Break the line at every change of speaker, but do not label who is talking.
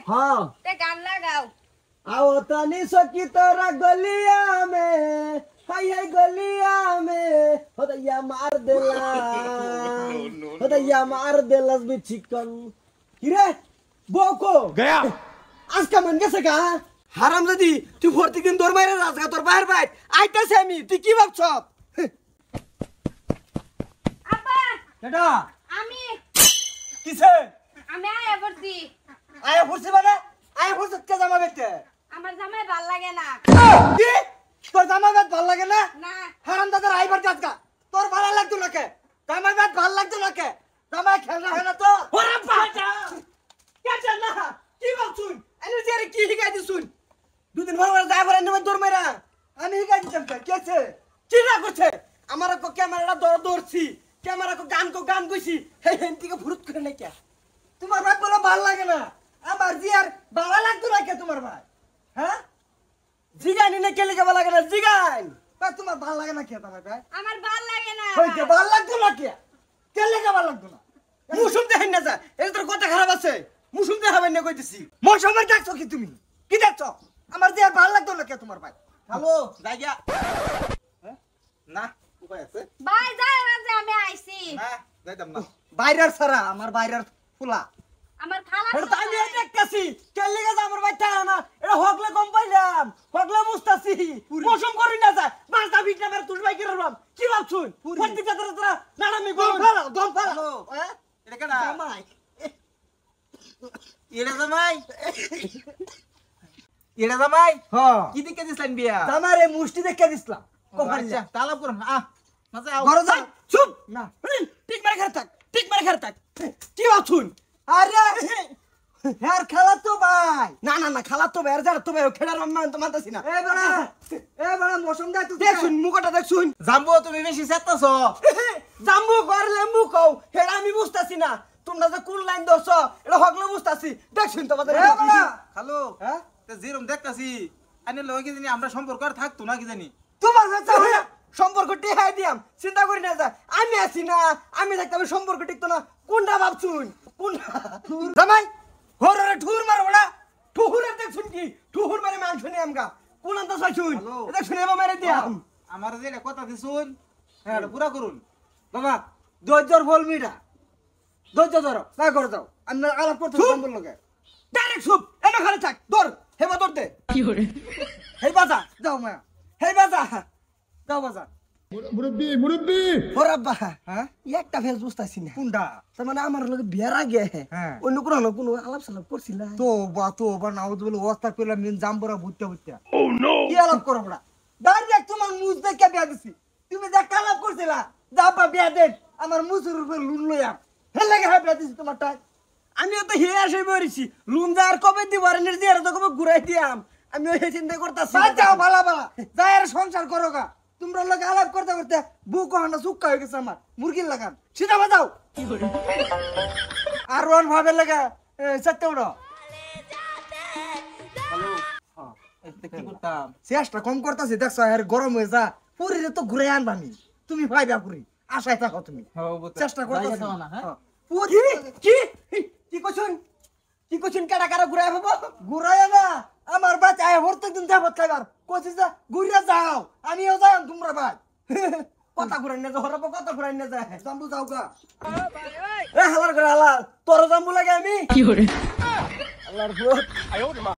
हाँ
ते गान लगाओ
आओ तनी सकी तोरा गलिया में हाय हाय गलिया में हो दैया मार देला हो दैया मार देलस भी चिकन किरे बोको
गया
आज का मन कैसे का হারামজাদি তুই প্রতিদিন দৌড় মাইরে রাস্তা তোর বাইরে বাইর আইতাছে আমি তুই কি ভাবছ
আব্বা
এটা
আমি
কিসে
আমি আয়া পড়ছি
আয়া ফুরছে মানে আয়া ফুরছে কে জামা বেতে
আমার জামাই ভাল লাগে না
কি তোর জামা বেত ভাল লাগে না
না
হারামজাদার আইবার কাজকা তোর ভালো লাগতো না কে জামা বেত ভাল লাগতো না কে জামা খেলনা হয় না তো ওরে বাটা কে জানা কি ভাবছুন এনে যে কি হিগাই দিছুন দুদিন পর যায় পরে নেমে দৌড় মাইরা আমি হিগাই দিতাম কেছে কি না করছে আমার কো ক্যামেরাটা দৌড়ছি ক্যামেরা কো গান কইছি হে হেন্তিকে ফুরুত করে নাই কে তোমার ভাই বলে ভাল লাগে না আমার জি আর ভালো লাগতো না কে তোমার ভাই হ্যাঁ জিগানি না কেলে কে ভালো লাগে না জিগান তা তোমার ভাল লাগে না কে তোমার ভাই
আমার ভাল লাগে না
হইতে ভাল লাগতো না কে কেলে কে ভালো লাগতো না মুসুম দেখেন না যা এই তোর কথা খারাপ আছে মুসুম দেখাবেন না কইতেছি মৌসুমের দেখছো কি তুমি কি দেখছো আমার যে আর ভাল লাগতো না কে তোমার ভাই হ্যালো জায়গা না উপায় আছে
ভাই যাই না যে আমি আইছি
না যাইতাম না বাইরের সারা আমার বাইরের ফুলা
আমার খালা
এটা তো আমি দেখতাছি কেলে গেছে আমার ভাই তা না এটা হকলে কম পাইলাম হকলে মুস্তাছি মৌসুম করি না যায় বাসটা ভিটনা মেরে তুই ভাই কি রলাম কি ভাবছুন প্রত্যেকটা তোরা নাড়ামি দম ফালা হ্যাঁ
এটা কেডা
জামাই
এটা জামাই এটা জামাই
হ্যাঁ
কি দিকে দিছলেন বিয়া
জামারে মুষ্টি দেখে দিছলাম
আচ্ছা তালাব করুন মাঝে আও
ঘরে যা চুপ
না
ঠিক মারে ঘরে থাক কি ভাবছুন আরে হ্যাঁ খালা তো ভাই না খালা তো ভাই আর যারা তো ভাই খেলার মাম্মা তো মানতাছি না এ বড়া মৌসুম দা তুই দেখছুন মুখটা দেখছুন
জাম্বো তুমি বেশি চেতাছো
জাম্বু করলে মুখও হেডা আমি বুঝতাছি না তোমরা যে কোন লাইন ধরছো এটা হগলে বুঝতাছি দেখছুন তোমাদের
এ বড়া হ্যালো
হ্যাঁ
তে যেরকম দেখতাছি আনে লগে কি জানি আমরা সম্পর্ক আর থাকতো না কি জানি
তোমার কাছে সম্পর্ক টিহাই দিয়াম চিন্তা করি না যা আমি আছি না আমি থাকতে আমি সম্পর্ক টিকতো না কোনটা ভাবছুন কোনটা জামাই হরে ঠুর মার বড়া ঠুহুরে দেখছুন কি ঠুহুর মারে মাংস নিয়ে আমগা কোন আনতা চাইছুন এটা শুনে মারে দিয়াম
আমার যে কথা দিছুন হ্যাঁ পুরা করুন
বাবা ধৈর্যর ফল মিটা ধৈর্য ধরো না করে যাও আমি আলাপ করতে সম্পর্ক লগে ডাইরেক্ট সুপ এনে খালি থাক ধর হেবা ধরতে কি করে হেই বাজা যাও মায়া হেই বাজা যাও বাজা মুরব্বি ওরাব্বা হ্যাঁ একটা ফেস বুঝতাছি না
কোনটা
তার মানে আমার লগে বিয়ার আগে
হ্যাঁ
অন্য কোনো আলাপ সালাপ করছিল
তো বা নাউজ বলে ওস্তাদ পেলাম মিন জাম্বরা ভুট্টা
ও নো কি আলাপ করো বড়া ডাইরেক্ট তোমার মুজ দেখে বিয়া দিছি তুমি যা আলাপ করছিলা যাবা বিয়া দেখ আমার মুজুর উপর লুন লইয়া হেল লাগে বিয়া দিছি তোমারটা আমিও তো হে আসে মরিছি লুন যা আর কবে দিব আর নির্দি আর তো কবে ঘুরাই দিয়াম আমি ওই চিন্তা করতাছি যাও ভালা যাই আর সংসার করো গা তোমরা লোক আলাপ করতে করতে বুক হান্ডা সুক্কা হয়ে গেছে আমার মুরগির লাগান সিধা বাজাও আর রন ভাবে লাগা সত্যি উড়ো
হ্যালো কি করতাম
চেষ্টা কম করতেছি দেখছো আর গরম হয়ে যা পুরীরে তো ঘুরে আনবা আমি তুমি ভাইবা পুরী আশায় থাকো তুমি চেষ্টা করতেছি পুরী কি কইছুন কাটা কাটা ঘুরাই পাবো ঘুরাই না আমার বাচ্চা আয় হরতে দিন যাবত খাইবার কইছিস যা ঘুরে যাও আমিও যাই তোমরা ভাই কথা ঘুরাই না হরব কথা ঘুরাই না যায় জাম্বু যাও গা এ হালার করে হালার তোর জাম্বু লাগে আমি কি করে আল্লাহর ভূত